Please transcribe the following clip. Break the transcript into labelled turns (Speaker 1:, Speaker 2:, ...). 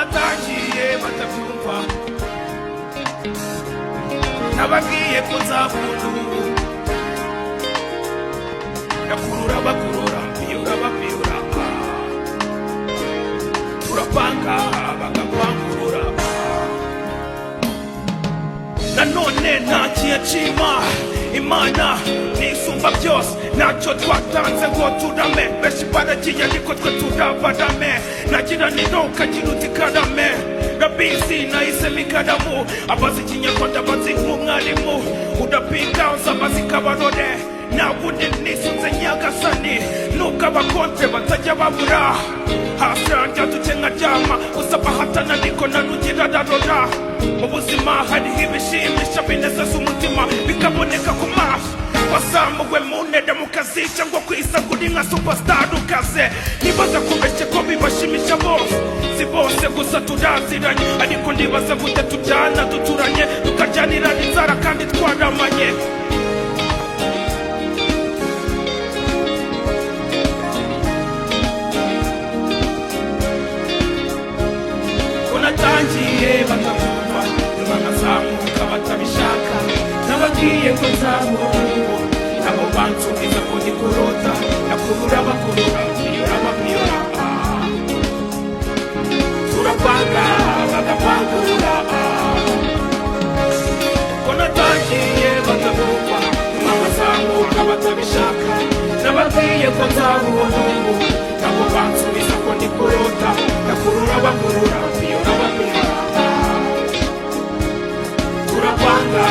Speaker 1: natangiye batabyumva nababwiye ko nzakunda ubu ndakurura bakurura mbiyura babiyura turapanga bagakwangurura nanone ntakiyacima imana nisumba byose ntacyo twatanze ngo turame benshi baragiye ariko twe turabarame nagira nino ukagira uti karame rabizi nahisemo ikaramu abazi ikinyarwanda bazi nk'umwarimu udapinga uzabazi kabarore nawundi nisunze nyagasani nuko abakonte batajya babura hasi hanjya duke nkaryama gusa bahatana niko narugira rarora mu buzima hariho ibishimisha binezeza umutima bikaboneka ku maso wasamuwe mu ntera mu kazi cyangwa kwisagura nka superstar ukaze nibaza kubeshye ko bibashimisha bose si bose gusa turaziranye ariko ndibaza gute tujyana duturanye tukajyanira inzara kandi twaramanye natangiye batakumva banazamuka batabishaka nababwiye ko nzabona nabo bansubiza ko ndikurota nakurura bakurura mbiyura babiyura turapanga bagapangurura ko natangiye batakumva banazamuka batabishaka nababwiye ko nzabona nabo bansubiza ko ndikurota nakurura bakurura mbiyura babiyura turapanga